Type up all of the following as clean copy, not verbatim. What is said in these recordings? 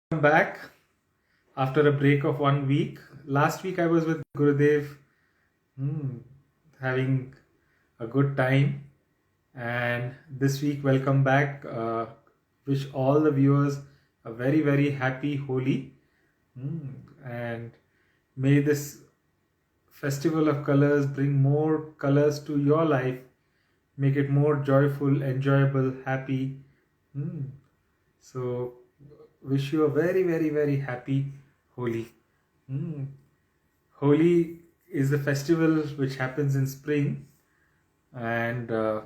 I'm back after a break of 1 week. Last week I was with Gurudev, hmm, having a good time, and this week welcome back. Wish all the viewers a very happy Holi, hmm, and may this festival of colors bring more colors to your life, make it more joyful, enjoyable, happy. Hmm. So, wish you a very happy Holi. Hmm. Holi is the festival which happens in spring, and uh,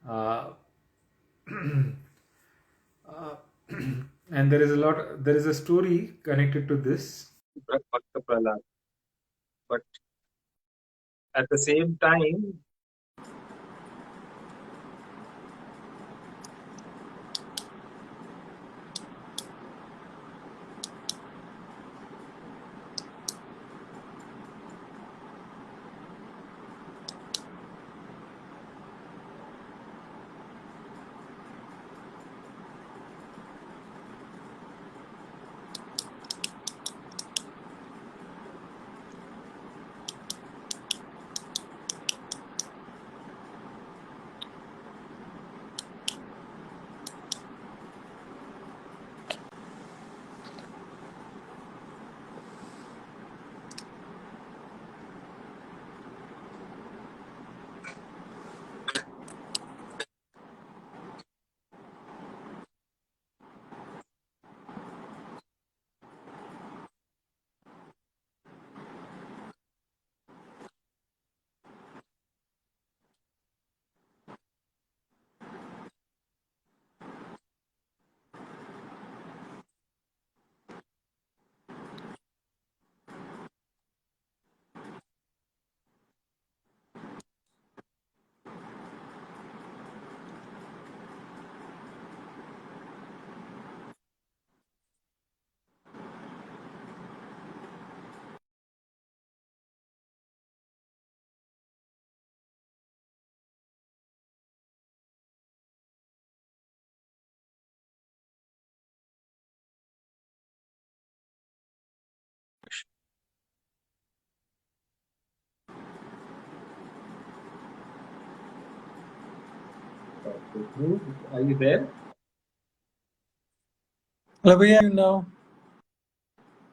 uh, and there is a story connected to this. Bhakta Prahlad. But at the same time, are you there? Hello, Bhaiya, you now.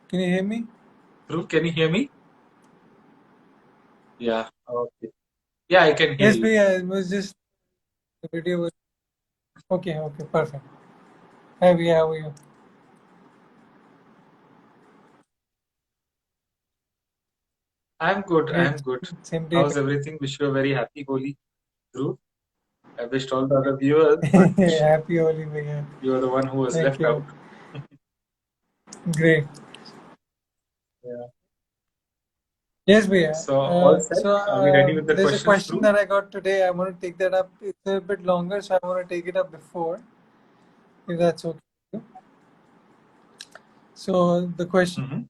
Can you hear me? Dhruv, can you hear me? Yeah. Okay. Yeah, I can hear Yes, you. Bhaiya, it was just the video was okay, perfect. Hi, Bhaiya, how are you? I'm good. Great. I'm good. Same day. How's everything? Wish you a very happy Holi, Dhruv. I wished all the other viewers, but Happy Holi, Bhaiya. you are the one who was Thank left out. you. Great. Yeah. Yes, Bhaiya. So all set. Are we ready with the There's a questions, question Dhruv? that I got today. I want to take that up. It's a bit longer, so I want to take it up before, if that's okay with you. So the question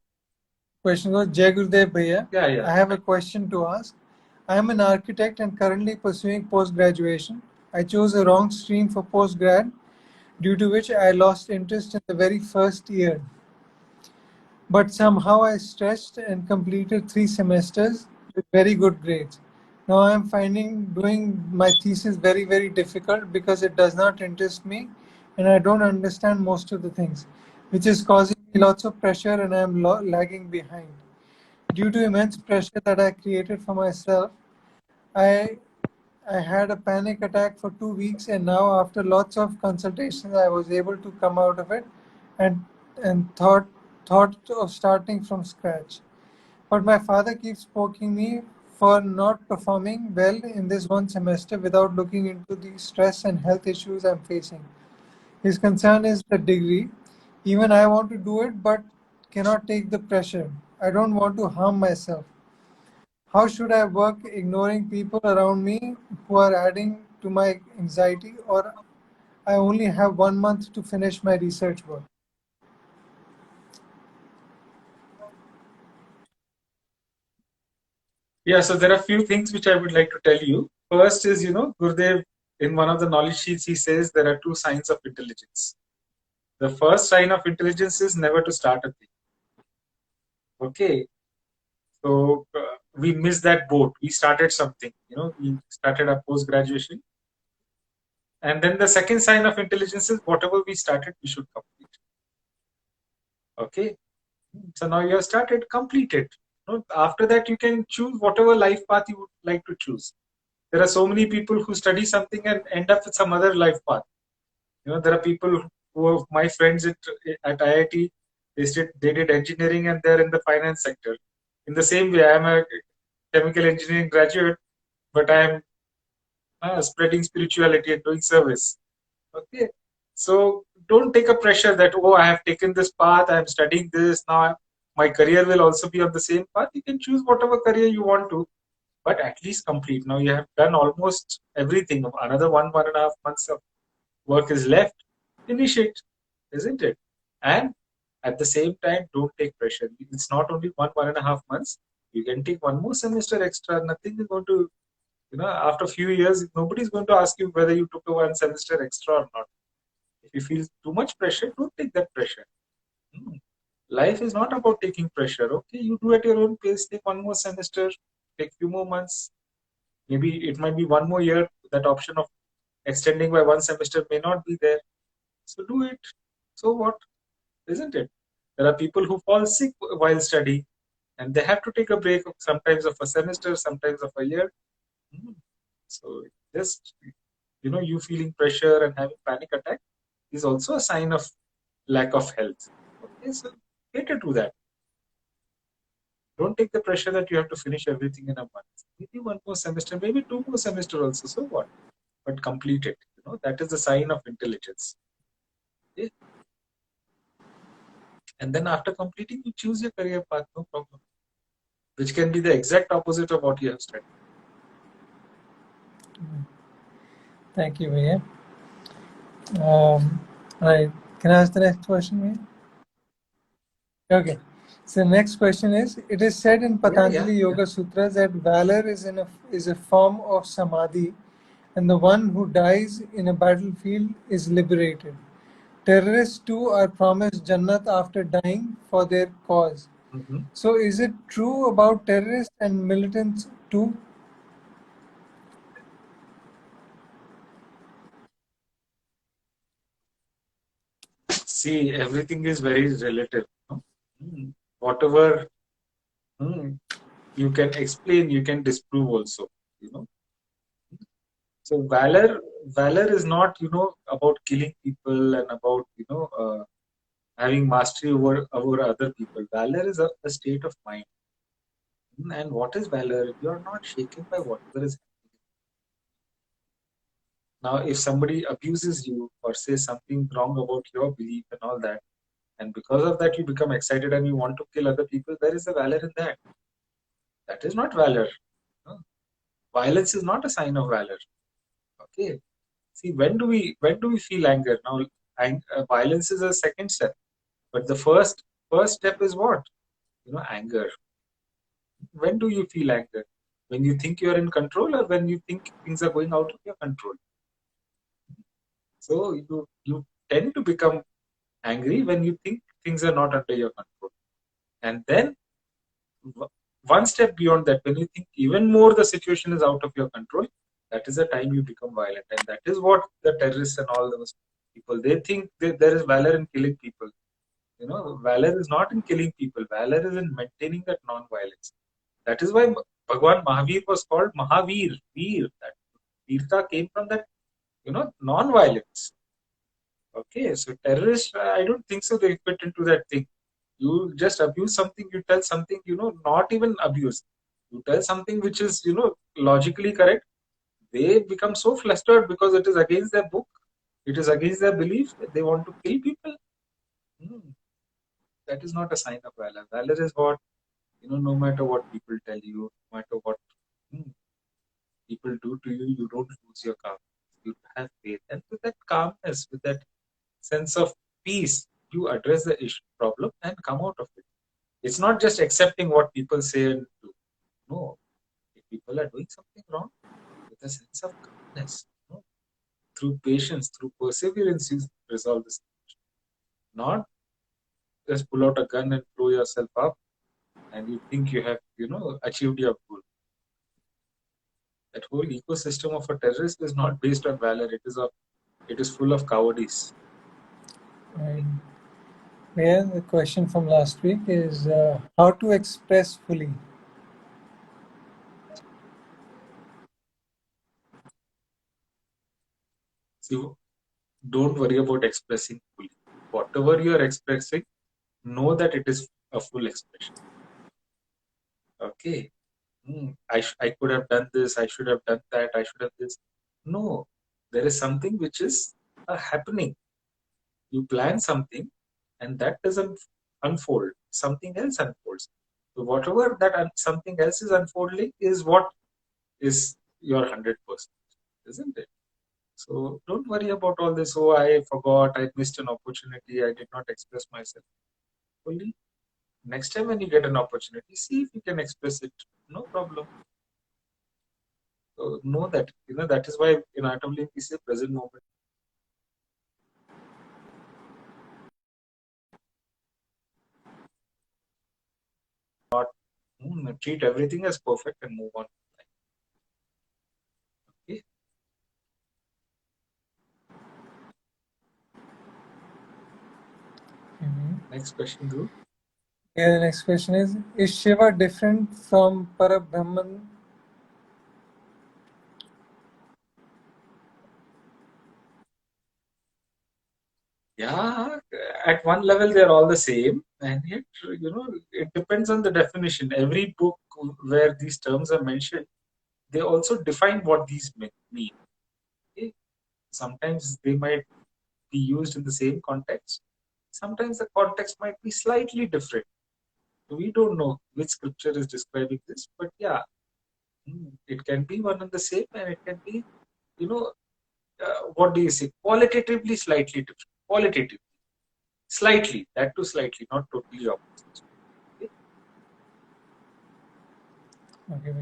goes, Jai Gurudev Bhaiya. Yeah, yeah. I have a question to ask. I am an architect and currently pursuing post-graduation. I chose a wrong stream for post-grad, due to which I lost interest in the very first year. But somehow I stretched and completed 3 semesters with very good grades. Now I am finding doing my thesis very difficult because it does not interest me and I don't understand most of the things, which is causing me lots of pressure and I am lagging behind. Due to immense pressure that I created for myself, I I had a panic attack for 2 weeks, and now after lots of consultations, I was able to come out of it, and and thought of starting from scratch. But my father keeps poking me for not performing well in this one semester without looking into the stress and health issues I'm facing. His concern is the degree. Even I want to do it, but cannot take the pressure. I don't want to harm myself. How should I work ignoring people around me who are adding to my anxiety, or I only have 1 month to finish my research work? Yeah, so there are a few things which I would like to tell you. First is, Gurudev, in one of the knowledge sheets, he says there are two signs of intelligence. The first sign of intelligence is never to start a thing. Okay, so we missed that boat. We started something, we started our post graduation. And then the second sign of intelligence is whatever we started, we should complete. Okay, so now you have started, complete it. After that, you can choose whatever life path you would like to choose. There are so many people who study something and end up with some other life path. There are people who are my friends at IIT. They did engineering and they're in the finance sector. In the same way, I'm a chemical engineering graduate, but I'm spreading spirituality and doing service. Okay, so don't take a pressure that, oh, I have taken this path, I'm studying this now. My career will also be on the same path. You can choose whatever career you want to, but at least complete. Now you have done almost everything. Another 1.5 months of work is left. Finish it, isn't it? And at the same time, don't take pressure. It's not only 1.5 months. You can take one more semester extra. Nothing is going to, after a few years, nobody's going to ask you whether you took a one semester extra or not. If you feel too much pressure, don't take that pressure. Hmm. Life is not about taking pressure. Okay, you do at your own pace. Take one more semester, take few more months. Maybe it might be one more year. That option of extending by one semester may not be there. So do it. So what? Isn't it? There are people who fall sick while studying and they have to take a break sometimes of a semester, sometimes of a year. Hmm. So just, you feeling pressure and having panic attack is also a sign of lack of health. Okay, so cater to that. Don't take the pressure that you have to finish everything in a month. Maybe one more semester, maybe two more semester also. So what? But complete it. That is the sign of intelligence. Okay? And then after completing, you choose your career path, no problem. Which can be the exact opposite of what you have studied. Thank you, Vijay. Right. Can I ask the next question, Vijay? Okay. So next question is: it is said in Patanjali Yoga Sutras that valor is a form of samadhi, and the one who dies in a battlefield is liberated. Terrorists too are promised Jannat after dying for their cause. Mm-hmm. So is it true about terrorists and militants too? See, everything is very relative. Whatever you can explain, you can disprove also. So valor is not about killing people and about having mastery over other people. Valor is a state of mind. And what is valor? You are not shaken by whatever is happening. Now, if somebody abuses you or says something wrong about your belief and all that, and because of that you become excited and you want to kill other people, there is a valor in that. That is not valor. No. Violence is not a sign of valor. Okay. See, when do we feel anger? Now, violence is a second step, but the first step is what? Anger. When do you feel anger? When you think you are in control, or when you think things are going out of your control? So you tend to become angry when you think things are not under your control, and then one step beyond that, when you think even more the situation is out of your control, that is the time you become violent, and that is what the terrorists and all those people, they think there is valor in killing people. Valor is not in killing people. Valor is in maintaining that non-violence. That is why Bhagwan Mahavir was called Mahavir. Veer. That Veerta came from that, non-violence. Okay, so terrorists, I don't think so. They fit into that thing. You just abuse something. You tell something, not even abuse. You tell something which is, logically correct. They become so flustered because it is against their book. It is against their belief. They want to kill people. Hmm. That is not a sign of valor. Valor is what, no matter what people tell you, no matter what hmm, people do to you, you don't lose your calm. You have faith. And with that calmness, with that sense of peace, you address the issue problem and come out of it. It's not just accepting what people say and do. No. If people are doing something wrong, with a sense of calmness, through patience, through perseverance, you resolve this. Not just pull out a gun and blow yourself up and you think you have, achieved your goal. That whole ecosystem of a terrorist is not based on valor. It is full of cowardice. Right. Yeah, the question from last week is how to express fully. So don't worry about expressing fully. Whatever you are expressing, know that it is a full expression. Okay. I could have done this, I should have done that, I should have this. No, there is something which is happening. You plan something and that doesn't unfold. Something else unfolds. So whatever that something else is unfolding is what is your 100%, isn't it? So don't worry about all this. Oh, I forgot, I missed an opportunity, I did not express myself fully. Next time when you get an opportunity, see if you can express it. No problem. So know that, that is why in RWM we say present moment. Treat everything as perfect and move on. Okay. Next question, Dhruv. Yeah, the next question is Shiva different from Parabrahman? Yeah, at one level they're all the same, and yet it depends on the definition. Every book where these terms are mentioned, they also define what these mean. Okay? Sometimes they might be used in the same context. Sometimes the context might be slightly different. We don't know which scripture is describing this, but yeah, it can be one and the same, and it can be, what do you say, qualitatively slightly different. Qualitatively, slightly, that too slightly, not totally opposite. Okay? Okay,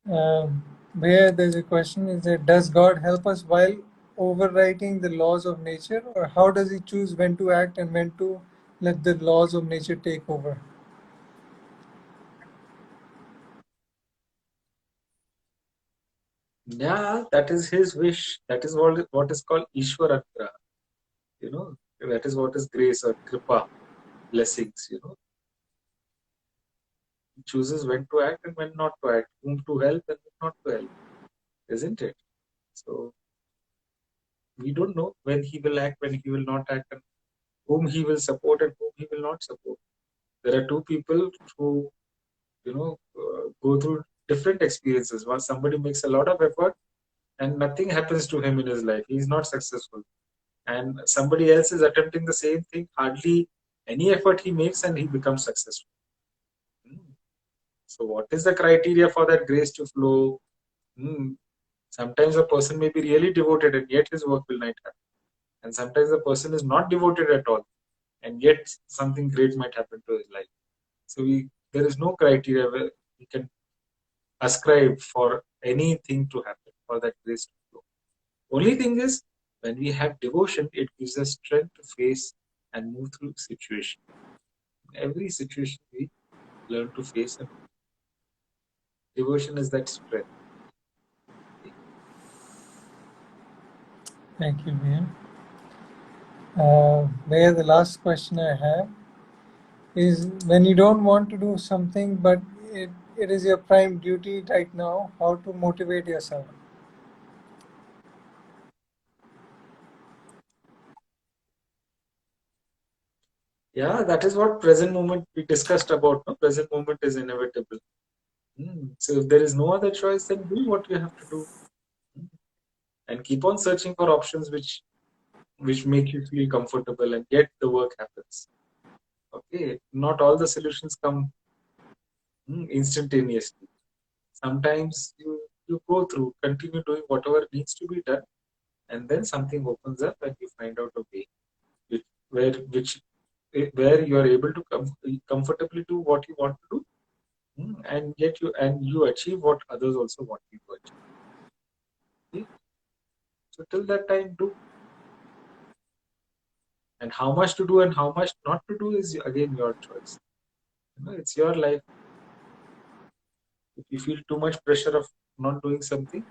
man. Where there's a question is that does God help us while overwriting the laws of nature, or how does He choose when to act and when to let the laws of nature take over? Yeah, that is his wish. That is what is called Ishwara. You know, that is what is grace or kripa, blessings. He chooses when to act and when not to act, whom to help and whom not to help, isn't it? So we don't know when he will act, when he will not act, and whom he will support and whom he will not support. There are two people who, go through different experiences. Once somebody makes a lot of effort and nothing happens to him in his life, he is not successful. And somebody else is attempting the same thing, hardly any effort he makes, and he becomes successful. So, what is the criteria for that grace to flow? Sometimes a person may be really devoted, and yet his work will not happen. And sometimes the person is not devoted at all, and yet something great might happen to his life. So, there is no criteria where we can ascribe for anything to happen, for that grace to flow. Only thing is, when we have devotion, it gives us strength to face and move through situation. Every situation we learn to face, and devotion is that strength. Thank you, man. Where the last question I have is when you don't want to do something but it is your prime duty right now, how to motivate yourself? Yeah, that is what present moment we discussed about. No, present moment is inevitable. So if there is no other choice, then do what you have to do, and keep on searching for options which make you feel comfortable, and yet the work happens. Okay, not all the solutions come instantaneously. Sometimes you go through, continue doing whatever needs to be done, and then something opens up, and you find out a way which, which where you are able to comfortably do what you want to do, and yet you achieve what others also want you to achieve. Okay? So till that time, do. And how much to do and how much not to do is again your choice. It's your life. If you feel too much pressure of not doing something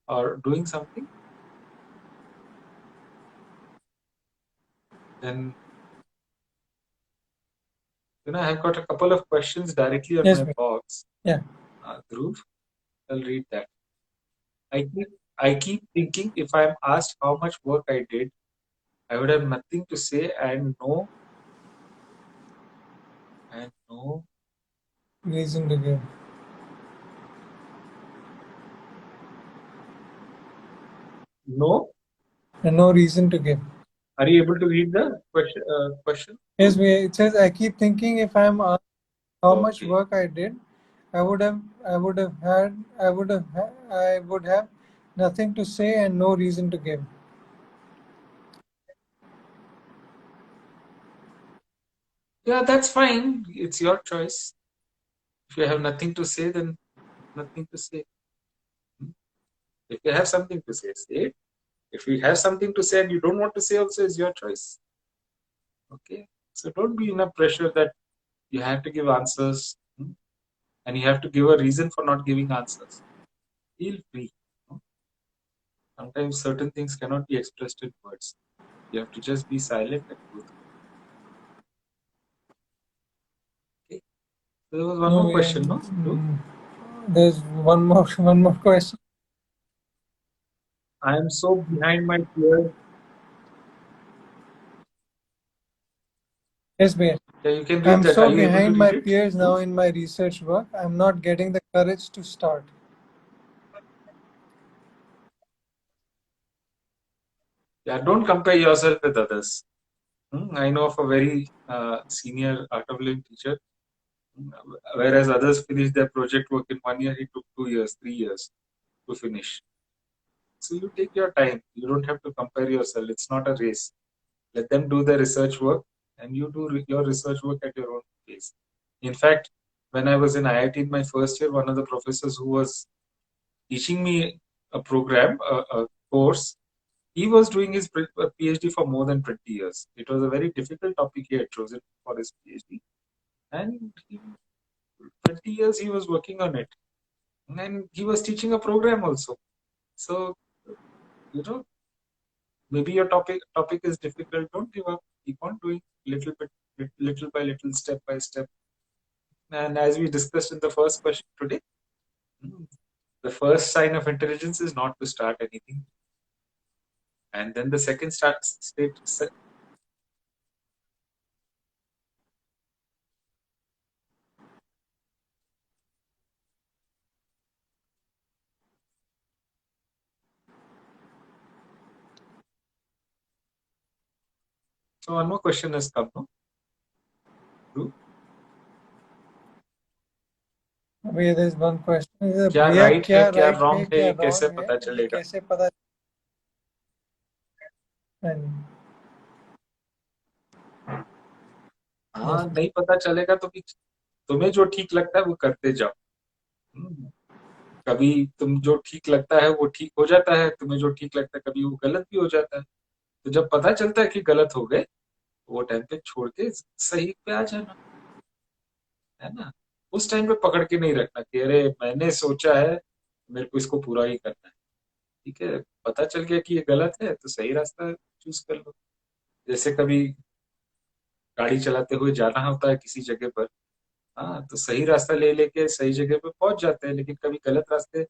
or doing something, then I've got a couple of questions directly on Yes, my ma'am. box. Yeah. Dhruv, I'll read that. I keep thinking if I'm asked how much work I did, I would have nothing to say and no Reason to give. no. And no reason to give. Are you able to read the question? Yes, it says, I keep thinking if I'm asked how much Okay. work I did, I would have nothing to say and no reason to give. Yeah, that's fine. It's your choice. If you have nothing to say, then nothing to say. If you have something to say it. If you have something to say and you don't want to say also, is your choice. Okay. So don't be in a pressure that you have to give answers and you have to give a reason for not giving answers. Feel free. Sometimes certain things cannot be expressed in words. You have to just be silent and go through. Okay. So there was one more question, no? There's one more question. I am so behind my peers. Yes, Bhair. Yeah, you can read I'm that. Are so you able to behind read my it? peers now in my research work. I'm not getting the courage to start. Yeah, don't compare yourself with others. I know of a very senior art of living teacher, whereas others finished their project work in 1 year, he took 2 years, 3 years to finish. So you take your time. You don't have to compare yourself. It's not a race. Let them do the research work and you do your research work at your own pace. In fact, when I was in IIT in my first year, one of the professors who was teaching me a program, a course, he was doing his PhD for more than 20 years. It was a very difficult topic he had chosen for his PhD. And 20 years he was working on it. And he was teaching a program also. So, you know, maybe your topic is difficult. Don't give up. Keep on doing little bit, little by little, step by step. And as we discussed in the first question today, the first sign of intelligence is not to start anything. And then the second state. So one more question has come. No? Wait, there's one question. क्या भैया right है क्या क्या right है wrong है क्या ये कैसे रॉन्ग है पता ये चलेगा? कैसे पता? हाँ, नहीं पता चलेगा तो भी तुम्हें जो ठीक लगता है वो करते जाओ. कभी तुम जो ठीक लगता है वो ठीक हो जाता है, तुम्हें जो ठीक लगता है कभी वो गलत भी हो जाता है. तो जब पता चलता है कि गलत हो गए, वो टाइम पे छोड़ के सही पे आ जाना, है ना. उस टाइम पे पकड़ के नहीं रखना कि अरे मैंने सोचा है, मेरे को इसको पूरा ही करना है. ठीक है, पता चल गया कि ये गलत है तो सही रास्ता चूज कर लो. जैसे कभी गाड़ी चलाते हुए जाना होता है किसी जगह पर, हाँ तो सही रास्ता ले लेके सही जगह पे पहुंच जाते हैं, लेकिन कभी गलत रास्ते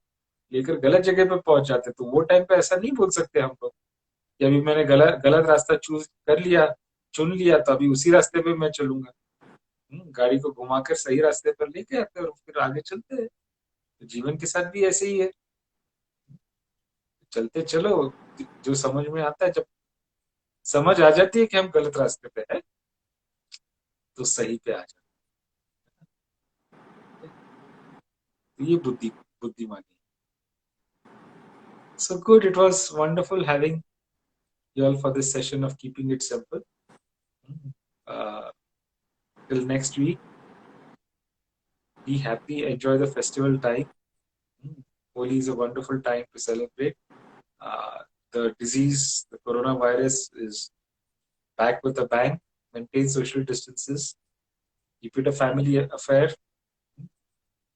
लेकर गलत जगह पे पहुंच जाते हैं. तो वो टाइम पे ऐसा नहीं बोल सकते हम लोग कि अभी मैंने गलत गलत रास्ता चूज कर लिया, चुन लिया, तो अभी उसी रास्ते पे मैं चलूंगा. गाड़ी को घुमाकर सही रास्ते पर लेके आते हैं और फिर आगे चलते हैं. तो जीवन के साथ भी ऐसे ही है. चलते चलो, जो समझ में आता है, जब समझ आ जाती है कि हम गलत रास्ते पे हैं, तो सही पे आ जाते हैं. तो ये बुद्धिमानी. So good. It was wonderful having you all for this session of keeping it simple. Uh, till next week, be happy, enjoy the festival time. Holi is a wonderful time to celebrate. The disease, the coronavirus, is back with a bang, maintain social distances, keep it a family affair,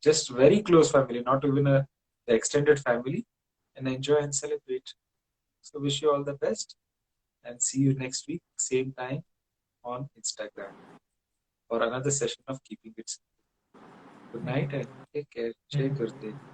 just very close family, not even the extended family, and enjoy and celebrate. So wish you all the best and see you next week, same time on Instagram for another session of Keeping It Simple. Good night and take care. Jai Gurudev.